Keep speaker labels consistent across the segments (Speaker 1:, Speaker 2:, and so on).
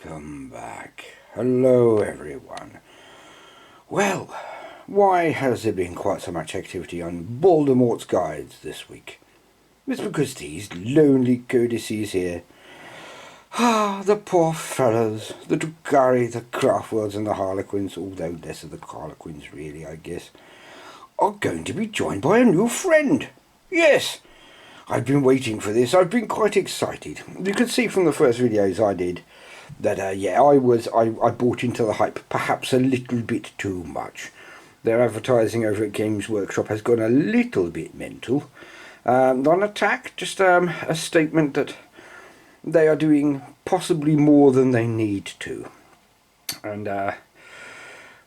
Speaker 1: Welcome back. Hello everyone. Well, why has there been quite so much activity on Baldermort's guides this week? It's because these lonely codices here, the poor fellows, the Dugari, the Craftworlds and the Harlequins, although less of the Harlequins really, I guess, are going to be joined by a new friend. Yes, I've been waiting for this. I've been quite excited. You could see from the first videos I did that, I bought into the hype perhaps a little bit too much. Their advertising over at Games Workshop has gone a little bit mental. Not an attack, just a statement that they are doing possibly more than they need to. And,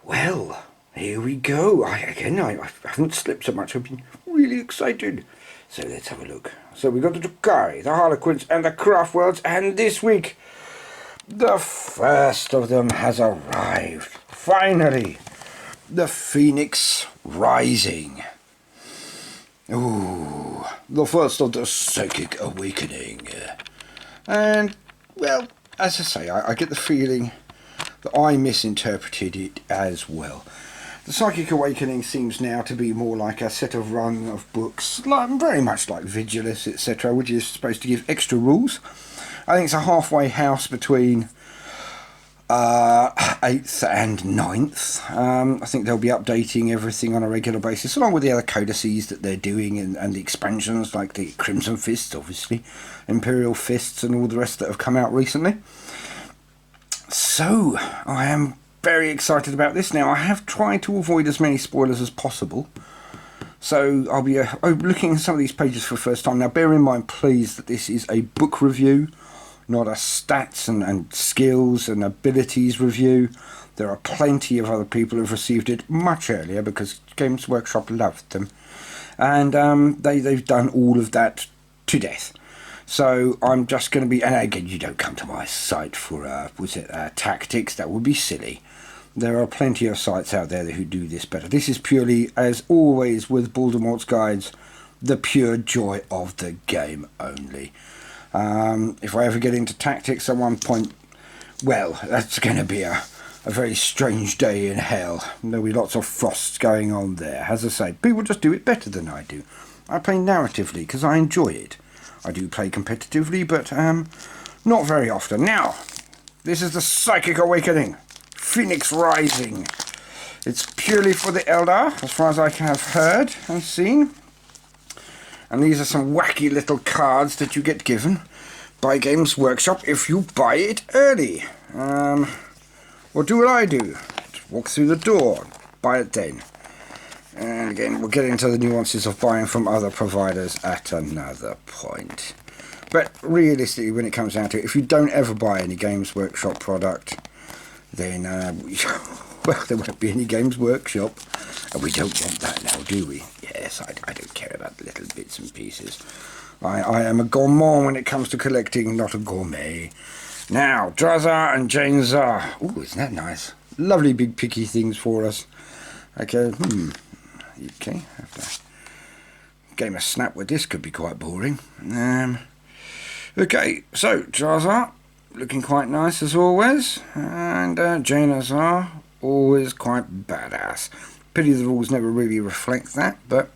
Speaker 1: well, here we go. I haven't slept so much. I've been really excited. So let's have a look. So we've got the Dugari, the Harlequins and the Craftworlds, and this week the first of them has arrived. Finally, the Phoenix Rising. Ooh, the first of the Psychic Awakening. And, well, as I say, I get the feeling that I misinterpreted it as well. The Psychic Awakening seems now to be more like a set of run of books, very much like Vigilus, etc., which is supposed to give extra rules. I think it's a halfway house between 8th and 9th. I think they'll be updating everything on a regular basis, along with the other codices that they're doing and the expansions, like the Crimson Fists, obviously, Imperial Fists, and all the rest that have come out recently. So, I am very excited about this. Now, I have tried to avoid as many spoilers as possible, so I'll be looking at some of these pages for the first time. Now, bear in mind, please, that this is a book review, not a stats and skills and abilities review. There are plenty of other people who have received it much earlier because Games Workshop loved them, and they've done all of that to death. So I'm just going to be, and again, you don't come to my site for tactics. That would be silly. There are plenty of sites out there who do this better. This is purely, as always with Baldermort's guides, the pure joy of the game only. If I ever get into tactics at one point, well, that's going to be a very strange day in hell. There'll be lots of frosts going on there. As I say, people just do it better than I do. I play narratively because I enjoy it. I do play competitively, but not very often. Now, this is the Psychic Awakening, Phoenix Rising. It's purely for the Eldar, as far as I have heard and seen. And these are some wacky little cards that you get given by Games Workshop if you buy it early. Or do what I do, walk through the door, buy it then. And again, we'll get into the nuances of buying from other providers at another point. But realistically, when it comes down to it, if you don't ever buy any Games Workshop product, then, well, there won't be any Games Workshop. And we don't want that now, do we? Yes, I don't care about the little bits and pieces. I am a gourmand when it comes to collecting, not a gourmet. Now, Drazar and Janezar. Ooh, isn't that nice? Lovely big picky things for us. Okay, Okay, game of Snap with this could be quite boring. Okay, so Drazar, looking quite nice as always, and Janezar, always quite badass. Pity the rules never really reflect that, but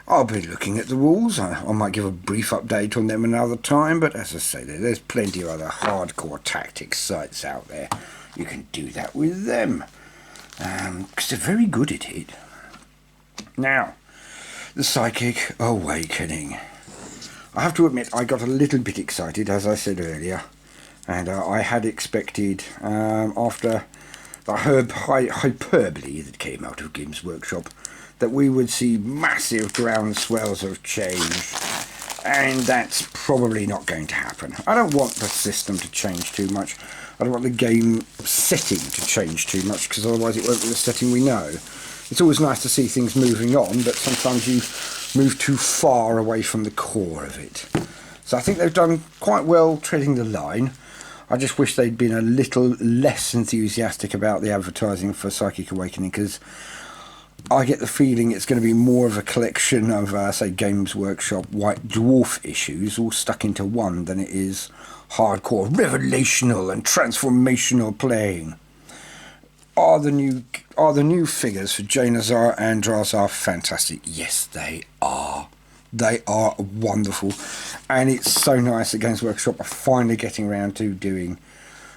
Speaker 1: I'll be looking at the rules. I might give a brief update on them another time, but as I say, there's plenty of other hardcore tactics sites out there. You can do that with them, because they're very good at it. Now, the Psychic Awakening. I have to admit, I got a little bit excited, as I said earlier, and I had expected, after the hyperbole that came out of Games Workshop, that we would see massive ground swells of change, and that's probably not going to happen. I don't want the system to change too much. I don't want the game setting to change too much, because otherwise it won't be the setting we know. It's always nice to see things moving on, but sometimes you move too far away from the core of it. So I think they've done quite well treading the line. I just wish they'd been a little less enthusiastic about the advertising for Psychic Awakening, because I get the feeling it's going to be more of a collection of, say, Games Workshop White Dwarf issues all stuck into one than it is hardcore, revelational and transformational playing. Are the new figures for Janazar and Drazar fantastic? Yes, they are. They are wonderful, and it's so nice that Games Workshop are finally getting around to doing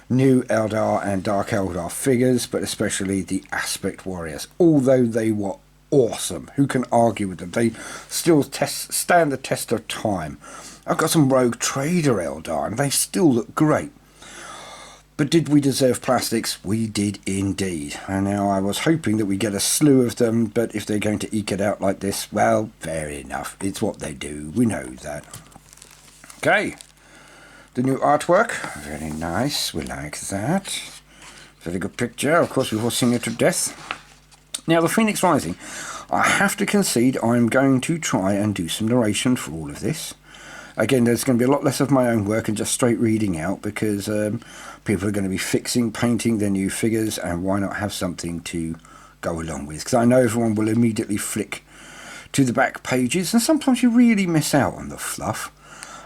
Speaker 1: new Eldar and Dark Eldar figures, but especially the Aspect Warriors. Although they were awesome, who can argue with them? They still stand the test of time. I've got some Rogue Trader Eldar, and they still look great. But did we deserve plastics? We did indeed. And now I was hoping that we get a slew of them, but if they're going to eke it out like this, well, fair enough. It's what they do. We know that. Okay. The new artwork. Very nice. We like that. Very good picture. Of course, we've all seen it to death. Now, the Phoenix Rising. I have to concede I'm going to try and do some narration for all of this. Again, there's going to be a lot less of my own work and just straight reading out, because people are going to be fixing, painting their new figures, and why not have something to go along with? Because I know everyone will immediately flick to the back pages, and sometimes you really miss out on the fluff.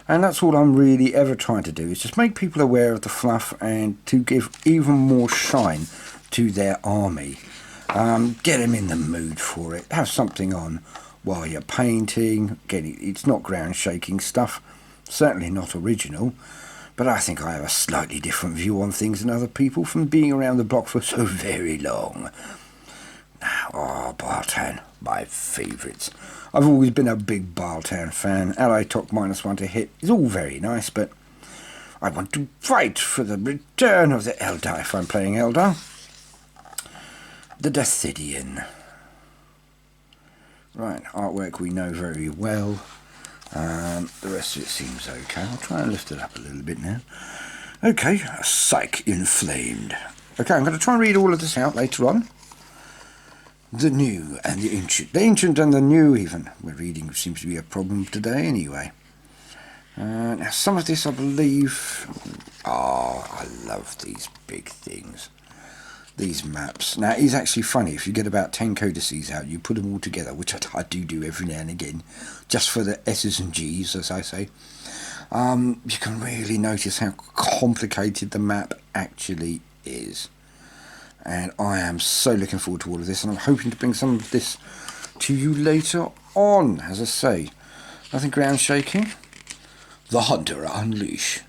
Speaker 1: And that's all I'm really ever trying to do, is just make people aware of the fluff and to give even more shine to their army. Get them in the mood for it. Have something on while you're painting. Again, it's not ground shaking stuff, certainly not original, but I think I have a slightly different view on things than other people from being around the block for so very long. Oh, Bartan, my favourites. I've always been a big Bartan fan. Ally Talk -1 to hit is all very nice, but I want to fight for the return of the Eldar if I'm playing Eldar. The Dathidian. Right, artwork we know very well. The rest of it seems okay. I'll try and lift it up a little bit now. Okay, Psych Inflamed. Okay, I'm going to try and read all of this out later on. The new and the ancient. The ancient and the new even. We're reading seems to be a problem today anyway. Now some of this I believe... Oh, I love these big things. These maps. Now, it's actually funny, if you get about 10 codices out, you put them all together, which I do every now and again, just for the S's and G's, as I say. You can really notice how complicated the map actually is. And I am so looking forward to all of this, and I'm hoping to bring some of this to you later on, as I say. Nothing ground shaking. The Hunter Unleashed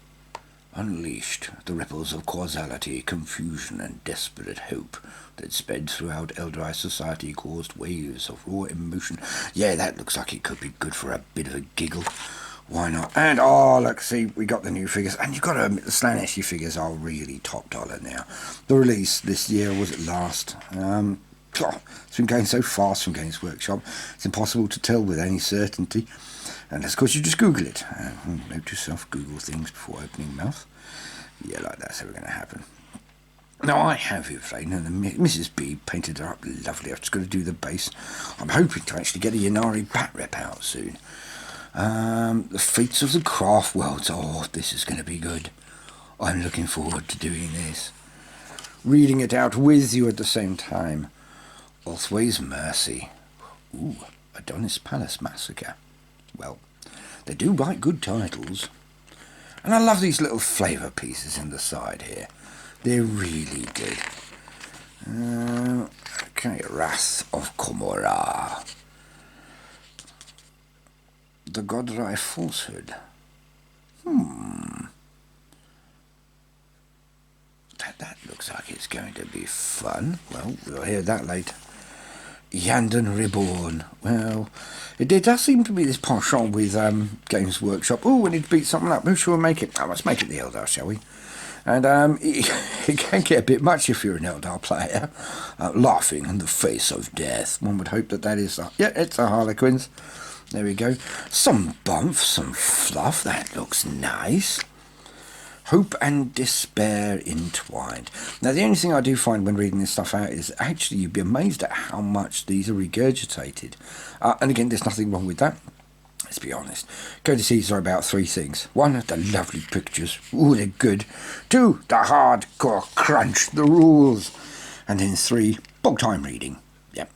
Speaker 1: the ripples of causality, confusion and desperate hope that sped throughout Eldar society caused waves of raw emotion. Yeah, that looks like it could be good for a bit of a giggle. Why not? And, oh, look, see, we got the new figures. And you've got to admit, the Slaneshi figures are really top dollar now. The release this year, was it last? It's been going so fast from Games Workshop, it's impossible to tell with any certainty. Unless, of course, you just Google it. Note to self, Google things before opening mouth. Yeah, like that's ever going to happen. Now, I have Yvonne, and Mrs. B painted her up lovely. I've just got to do the base. I'm hoping to actually get a Yanari bat rep out soon. The Fates of the Craft Worlds. Oh, this is going to be good. I'm looking forward to doing this. Reading it out with you at the same time. Althway's Mercy. Ooh, Adonis Palace Massacre. Well, they do write good titles. And I love these little flavour pieces in the side here. They're really good. Okay, Wrath of Komora. The Godrai Falsehood. That looks like it's going to be fun. Well, we'll hear that later. Yandan Reborn. Well, it does seem to be this penchant with Games Workshop. Oh, we need to beat something up. Who shall we make it? Oh, let's make it the Eldar, shall we? And it can get a bit much if you're an Eldar player. Laughing in the face of death. One would hope that is... yeah, it's a Harlequins. There we go. Some bump, some fluff. That looks nice. Hope and despair entwined. Now, the only thing I do find when reading this stuff out is actually you'd be amazed at how much these are regurgitated. And again, there's nothing wrong with that. Let's be honest. Codices are about three things. One, the lovely pictures. Ooh, they're good. Two, the hardcore crunch, the rules. And then three, bog time reading. Yep.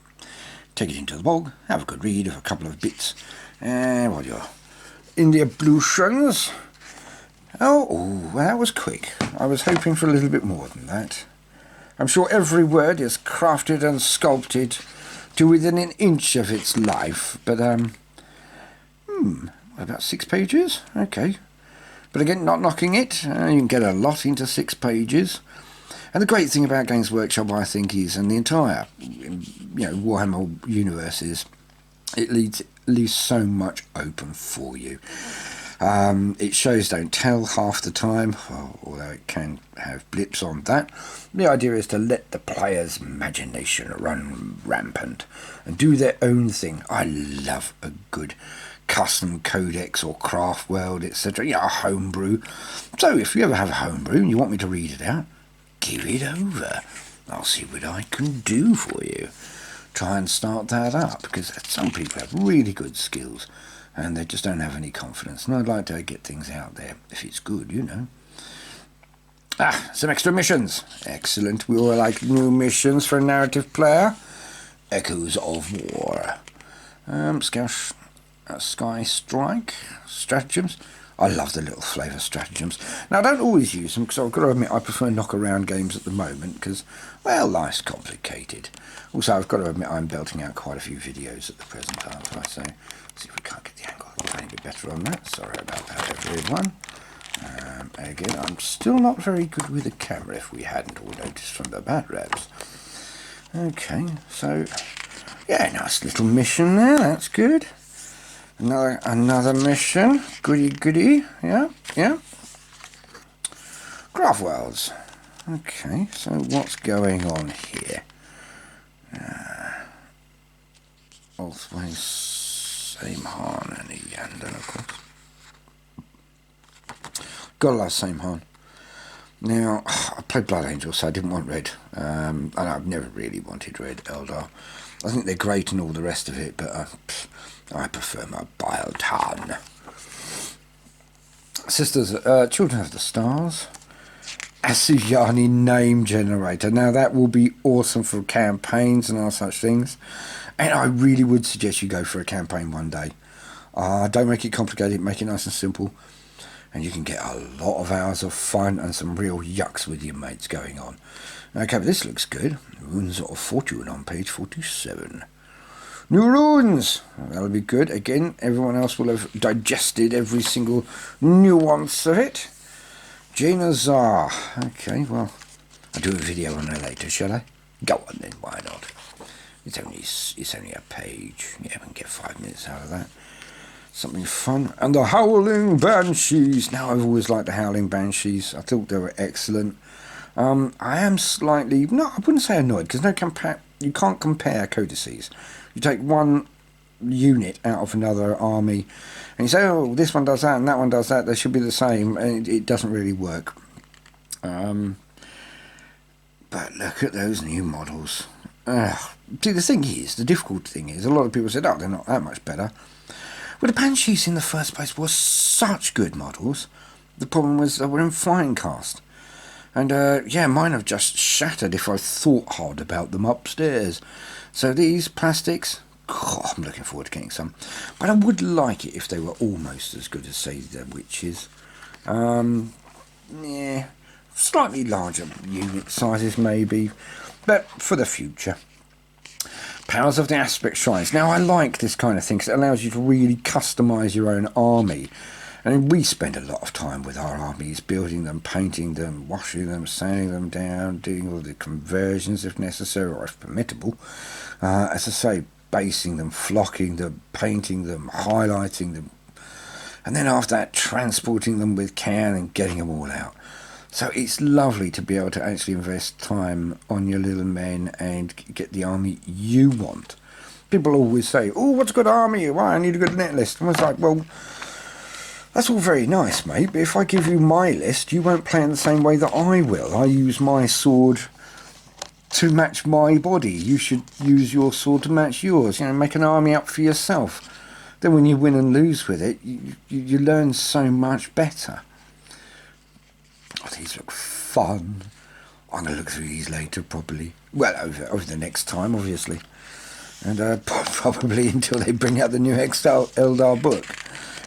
Speaker 1: Take it into the bog, have a good read of a couple of bits. And while you're in the ablutions... Oh, well, that was quick. I was hoping for a little bit more than that. I'm sure every word is crafted and sculpted to within an inch of its life, but, about 6 pages? Okay. But again, not knocking it. You can get a lot into 6 pages. And the great thing about Games Workshop, I think, is, and the entire, Warhammer universe is, it leaves so much open for you. It shows don't tell half the time, although it can have blips on that. The idea is to let the player's imagination run rampant and do their own thing. I love a good custom codex or craft world, etc. A homebrew. So if you ever have a homebrew and you want me to read it out, give it over. I'll see what I can do for you. Try and start that up, because some people have really good skills and they just don't have any confidence, and I'd like to get things out there if it's good, some extra missions. Excellent. We all like new missions for a narrative player. Echoes of War. Sky Strike stratagems. I love the little flavour stratagems. Now, I don't always use them, because I've got to admit I prefer knock-around games at the moment, because, well, life's complicated. Also, I've got to admit I'm belting out quite a few videos at the present time, so see if we can't get the angle a tiny bit better on that. Sorry about that, everyone. Again, I'm still not very good with the camera, if we hadn't all noticed from the bad reps. Okay, so, yeah, nice little mission there, that's good. Another mission. Goody. Yeah. Craft worlds. Okay, so what's going on here? Always same Han and Yandon, of course. Gotta love same Han. Now, I played Blood Angel, so I didn't want red. And I've never really wanted red Eldar. I think they're great and all the rest of it, but I prefer my Bile Tarn. Sisters, Children of the Stars. Asuyani name generator. Now that will be awesome for campaigns and all such things. And I really would suggest you go for a campaign one day. Don't make it complicated, make it nice and simple. And you can get a lot of hours of fun and some real yucks with your mates going on. Okay, but this looks good. Runes of Fortune on page 47. New runes! That'll be good. Again, everyone else will have digested every single nuance of it. Jaina Zar. Okay, well, I'll do a video on her later, shall I? Go on then, why not? It's only a page. Yeah, we can get 5 minutes out of that. Something fun. And the Howling Banshees. Now, I've always liked the Howling Banshees. I thought they were excellent. I am slightly, no, I wouldn't say annoyed, because you can't compare codices. You take one unit out of another army, and you say, oh, this one does that, and that one does that, they should be the same, and it doesn't really work. But look at those new models. See, the difficult thing is, a lot of people said, oh, they're not that much better. Well, the Banshees in the first place were such good models. The problem was they were in flying cast. And, mine have just shattered if I thought hard about them upstairs. So these plastics, I'm looking forward to getting some. But I would like it if they were almost as good as, say, the Witches. Slightly larger unit sizes, maybe. But for the future. Powers of the Aspect Shrines. Now, I like this kind of thing because it allows you to really customise your own army. And we spend a lot of time with our armies, building them, painting them, washing them, sanding them down, doing all the conversions if necessary or if permittable. As I say, basing them, flocking them, painting them, highlighting them. And then after that, transporting them with can and getting them all out. So it's lovely to be able to actually invest time on your little men and get the army you want. People always say, oh, what's a good army? Why, I need a good net list. And I was like, well, that's all very nice, mate, but if I give you my list, you won't play in the same way that I will. I use my sword to match my body. You should use your sword to match yours. Make an army up for yourself. Then when you win and lose with it, you learn so much better. Oh, these look fun. I'm going to look through these later, probably. Well, over the next time, obviously. And probably until they bring out the new Eldar book.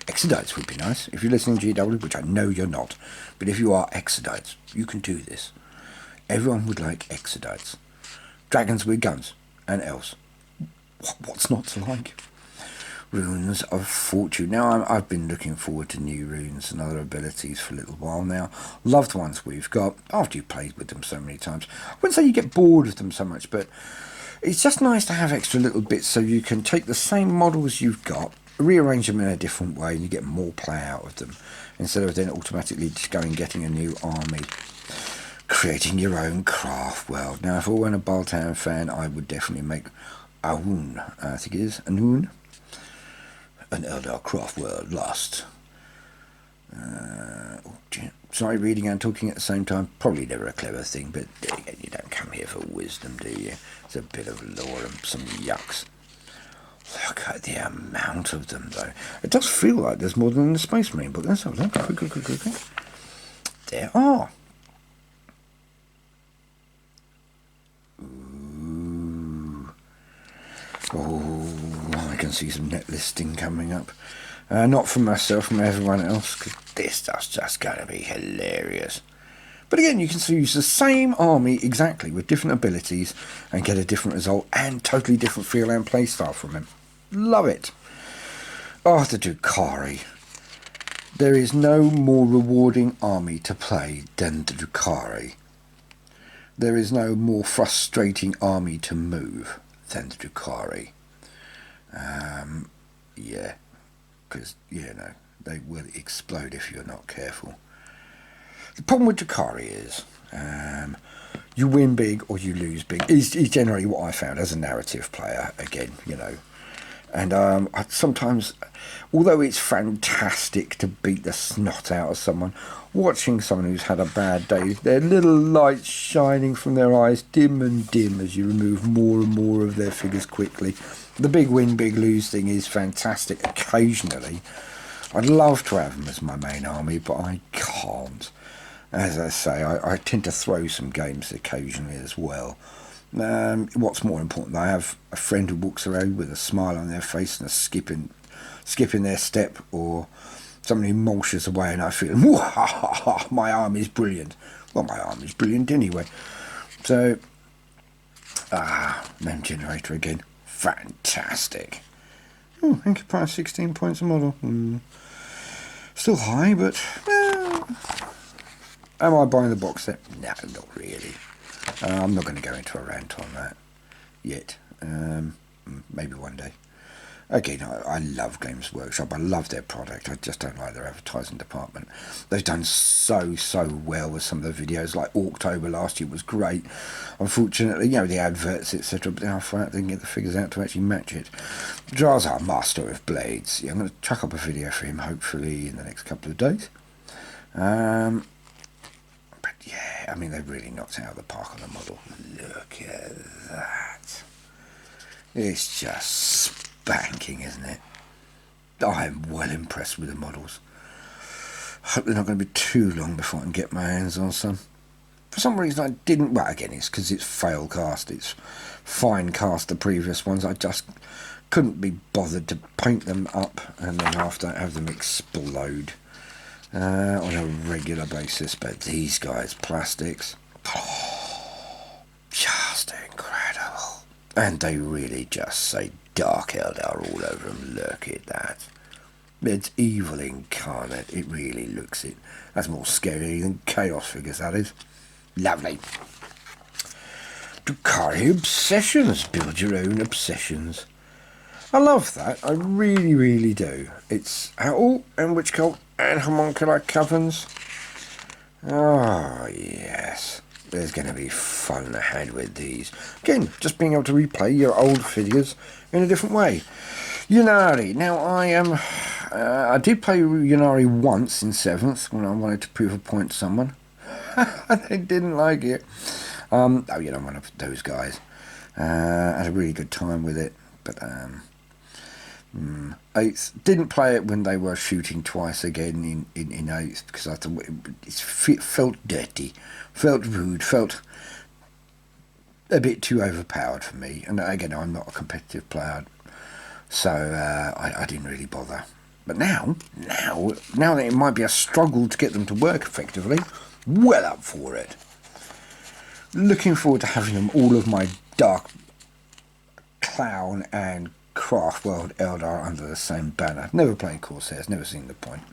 Speaker 1: Exodites would be nice. If you're listening to GW, which I know you're not, but if you are Exodites, you can do this. Everyone would like Exodites. Dragons with guns and elves. What's not to like? Runes of Fortune. Now, I've been looking forward to new runes and other abilities for a little while now. Love the ones we've got, after you've played with them so many times. I wouldn't say you get bored of them so much, but it's just nice to have extra little bits so you can take the same models you've got, rearrange them in a different way, and you get more play out of them, instead of then automatically just going and getting a new army. Creating your own craft world. Now, if I weren't a Baldermort fan, I would definitely make Aun, I think it is, Aun. An Eldar craft world lost. Sorry, reading and talking at the same time. Probably never a clever thing, but you don't come here for wisdom, do you? It's a bit of lore and some yucks. Look at the amount of them, though. It does feel like there's more than in the Space Marine book. Let's have a look. Quick. There are. Ooh. Oh, I can see some net listing coming up. Not from myself, from everyone else, because this stuff's just going to be hilarious. But again, you can use the same army exactly with different abilities and get a different result and totally different feel and play style from him. Love it. Oh, the Drukhari. There is no more rewarding army to play than the Drukhari. There is no more frustrating army to move than the Drukhari. Yeah, because, they will explode if you're not careful. The problem with Drukhari is you win big or you lose big. Is generally what I found as a narrative player, again, And I sometimes, although it's fantastic to beat the snot out of someone, watching someone who's had a bad day, their little lights shining from their eyes, dim and dim as you remove more and more of their figures quickly. The big win, big lose thing is fantastic occasionally. I'd love to have them as my main army, but I can't. As I say, I tend to throw some games occasionally as well. What's more important, I have a friend who walks around with a smile on their face and a skipping their step, or somebody who mulches away and I feel, my army's brilliant. Well, my army's brilliant anyway. So, mem generator again. Fantastic. Oh, Anchor price 16 points a model. Still high, but am I buying the box set? No, not really. I'm not going to go into a rant on that yet. Maybe one day. Again, I love Games Workshop. I love their product. I just don't like their advertising department. They've done so well with some of the videos. Like October last year was great. Unfortunately, the adverts, etc. But then I find out they can get the figures out to actually match it. Drazar, master of blades. Yeah, I'm going to chuck up a video for him, hopefully, in the next couple of days. But yeah, they've really knocked it out of the park on the model. Look at that. It's just spanking, isn't it? I am well impressed with the models. Hope they're not going to be too long before I can get my hands on some. For some reason I didn't, well again it's because it's fail cast, it's fine cast the previous ones. I just couldn't be bothered to paint them up and then after have them explode on a regular basis. But these guys, plastics, just incredible. And they really just say Dark Eldar all over them. Look at that. It's evil incarnate. It really looks it. That's more scary than Chaos figures, that is. Lovely. Drukhari Obsessions. Build your own obsessions. I love that. I really do. It's Owl and Witch Cult and Homuncular Covens. Oh, yes. There's going to be fun ahead with these. Again, just being able to replay your old figures in a different way. Ynnari. Now, I did play Ynnari once in 7th when I wanted to prove a point to someone. They didn't like it. One of those guys. Had a really good time with it. But, 8th. Didn't play it when they were shooting twice again in 8th because I thought it felt dirty. Felt rude, felt a bit too overpowered for me. And again, I'm not a competitive player, so I didn't really bother. But now that it might be a struggle to get them to work effectively, well up for it. Looking forward to having them all of my Dark Clown and Craft World Eldar under the same banner. Never played Corsairs, never seen the point.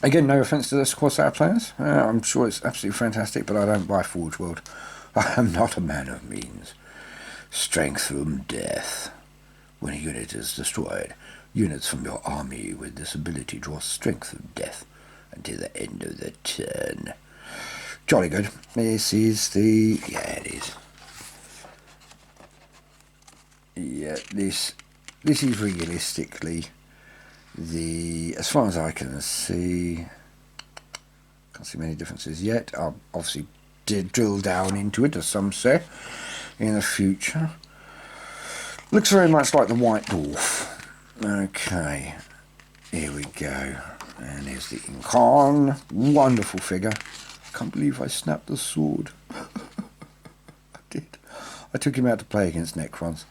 Speaker 1: Again, no offence to the Corsair players. I'm sure it's absolutely fantastic, but I don't buy Forge World. I am not a man of means. Strength from death. When a unit is destroyed, units from your army with this ability draw strength from death until the end of the turn. Jolly good. This is the... yeah, it is. Yeah, this is realistically the... as far as I can see... can't see many differences yet. I'll obviously drill down into it, as some say, in the future. Looks very much like the White Dwarf. Okay, here we go. And here's the Incarn. Wonderful figure. Can't believe I snapped the sword. I did. I took him out to play against Necrons.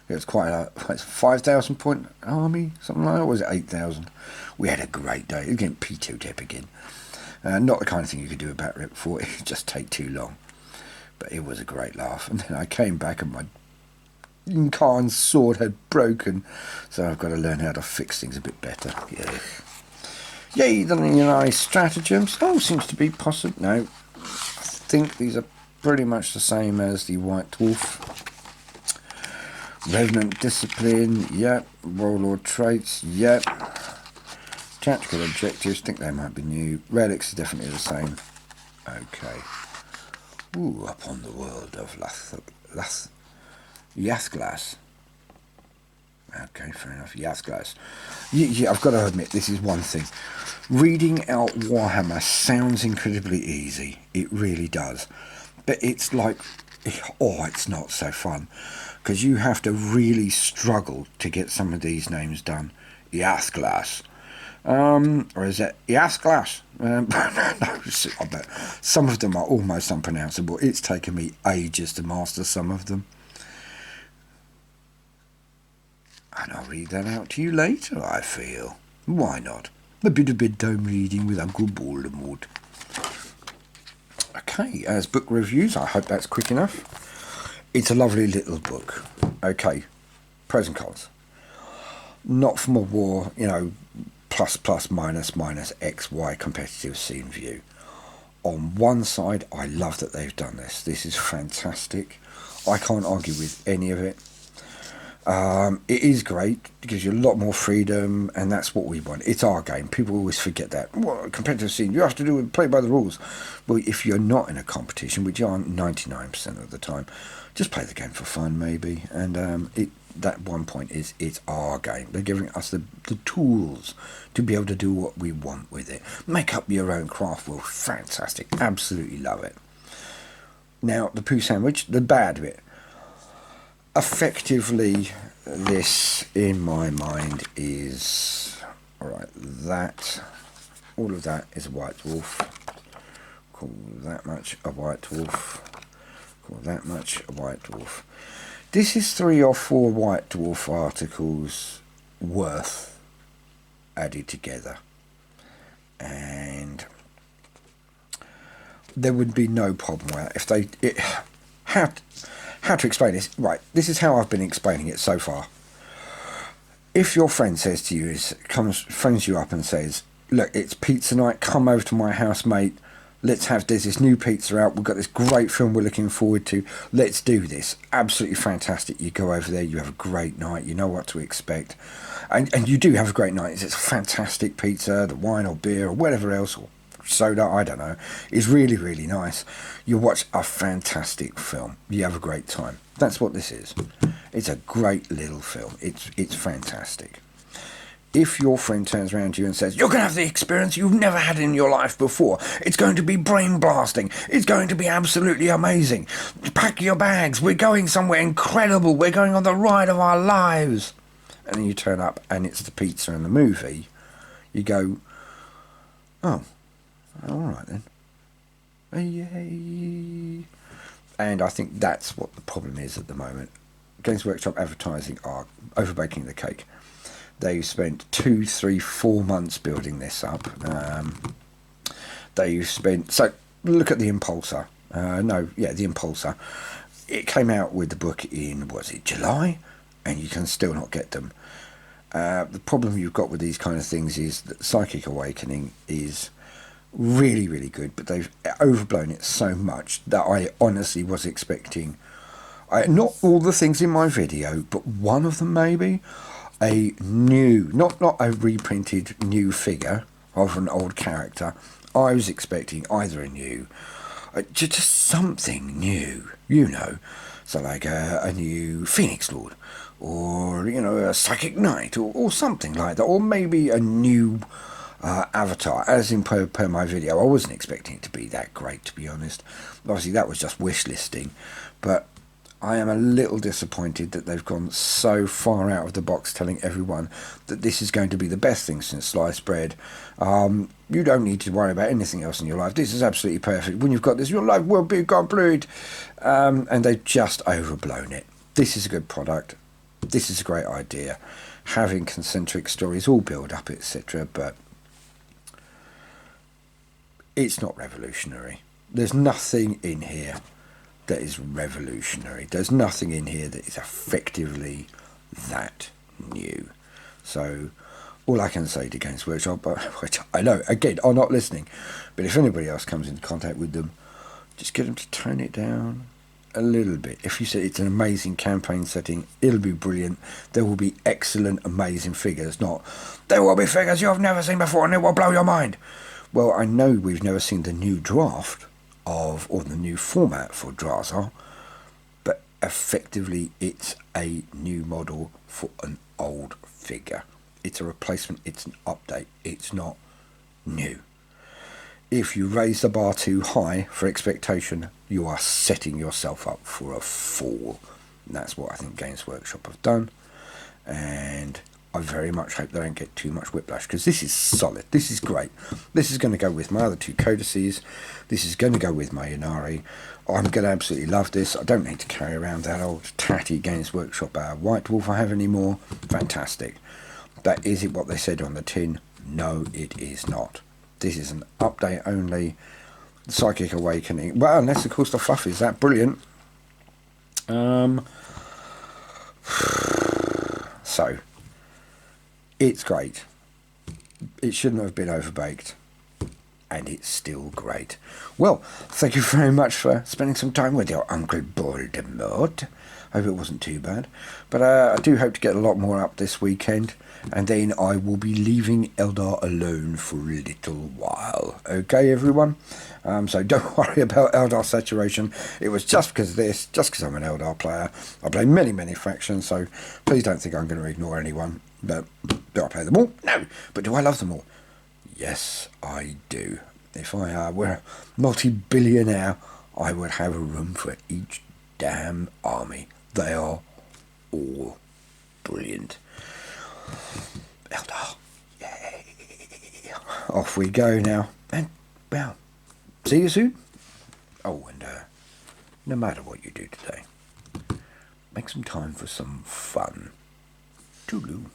Speaker 1: It was quite a 5,000 point army, something like that, or was it 8,000? We had a great day. Again, P2 Tep again. Not the kind of thing you could do a bat rip for. It would just take too long. But it was a great laugh. And then I came back and my Incarn's sword had broken. So I've got to learn how to fix things a bit better. Yeah. Yay, the nice stratagems. Oh, seems to be possible. No, I think these are pretty much the same as the White Dwarf. Revenant Discipline, yep. Warlord Traits, yep. Tactical Objectives, think they might be new. Relics are definitely the same. Okay. Ooh, upon the world of Yathglass. Okay, fair enough. Yathglass. Yeah, I've got to admit, this is one thing. Reading out Warhammer sounds incredibly easy. It really does. But it's like, oh, it's not so fun. Because you have to really struggle to get some of these names done. Yathglass. Or is it Yathglass? No, I bet some of them are almost unpronounceable. It's taken me ages to master some of them. And I'll read that out to you later, I feel. Why not? A bit of bedtime reading with Uncle Baldermort. Okay, as book reviews, I hope that's quick enough. It's a lovely little book. Okay, pros and cons. Not from a war, you know, plus, minus, X, Y competitive scene view. On one side, I love that they've done this. This is fantastic. I can't argue with any of it. It is great. It gives you a lot more freedom, and that's what we want. It's our game. People always forget that. What competitive scene? You have to do it, play by the rules. Well, if you're not in a competition, which you aren't 99% of the time, just play the game for fun, maybe. And that one point is it's our game. They're giving us the tools to be able to do what we want with it. Make up your own craft world. Fantastic. Absolutely love it. Now, the poo sandwich, the bad bit. Effectively, this, in my mind, is... alright, that... all of that is a White Dwarf. Call that much a White Dwarf. Call that much a White Dwarf. This is 3 or 4 White Dwarf articles worth added together. And there would be no problem with that. If they... How to explain this? Right, this is how I've been explaining it so far. If your friend says to you, phones you up and says, look, it's pizza night, come over to my house, mate, there's this new pizza out, we've got this great film we're looking forward to, let's do this. Absolutely fantastic. You go over there, you have a great night, you know what to expect. And you do have a great night. It's a fantastic pizza, the wine or beer or whatever else, or soda, I don't know, is really, really nice. You watch a fantastic film. You have a great time. That's what this is. It's a great little film. It's fantastic. If your friend turns around to you and says, you're going to have the experience you've never had in your life before. It's going to be brain blasting. It's going to be absolutely amazing. Pack your bags. We're going somewhere incredible. We're going on the ride of our lives. And then you turn up and it's the pizza and the movie. You go, oh, all right then. Yay. And I think that's what the problem is at the moment. Games Workshop advertising are overbaking the cake. They've spent 2, 3, 4 months building this up. They've spent... So, look at the Impulsor. The Impulsor. It came out with the book in, was it July? And you can still not get them. The problem you've got with these kind of things is that Psychic Awakening is really, really good, but they've overblown it so much that I honestly was expecting, not all the things in my video, but one of them maybe, a new, not a reprinted new figure of an old character. I was expecting either a new, just something new, you know, so like a new Phoenix Lord, or, you know, a Psychic Knight, or something like that, or maybe a new avatar, as in per my video. I wasn't expecting it to be that great, to be honest. Obviously, that was just wish listing, but I am a little disappointed that they've gone so far out of the box telling everyone that this is going to be the best thing since sliced bread. You don't need to worry about anything else in your life. This is absolutely perfect. When you've got this, your life will be complete. And they've just overblown it. This is a good product. This is a great idea. Having concentric stories all build up, etc. But it's not revolutionary. There's nothing in here that is revolutionary. There's nothing in here that is effectively that new. So all I can say to Games Workshop, which I know again are not listening, but if anybody else comes into contact with them, just get them to tone it down a little bit. If you say it's an amazing campaign setting, it'll be brilliant. There will be excellent, amazing figures. Not, there will be figures you've never seen before and it will blow your mind. Well, I know we've never seen the new draft of, or the new format for Drazar, but effectively it's a new model for an old figure. It's a replacement, it's an update, it's not new. If you raise the bar too high for expectation, you are setting yourself up for a fall. And that's what I think Games Workshop have done. And I very much hope they don't get too much whiplash, because this is solid. This is great. This is going to go with my other two codices. This is going to go with my Inari. I'm going to absolutely love this. I don't need to carry around that old tatty Games Workshop White Wolf I have anymore. Fantastic. That is it what they said on the tin? No, it is not. This is an update only. Psychic Awakening. Well, unless of course the fluff is that brilliant. So it's great. It shouldn't have been overbaked, and it's still great. Well, thank you very much for spending some time with your Uncle Baldermort. Hope it wasn't too bad. But I do hope to get a lot more up this weekend, and then I will be leaving Eldar alone for a little while. Okay, everyone? So don't worry about Eldar saturation. It was just because of this, just because I'm an Eldar player. I play many, many factions, so please don't think I'm going to ignore anyone. But do I play them all? No. But do I love them all? Yes, I do. If I were a multi-billionaire, I would have a room for each damn army. They are all brilliant. Eldar, yay! Off we go now, and well, see you soon. Oh, and no matter what you do today, make some time for some fun. Toodaloo.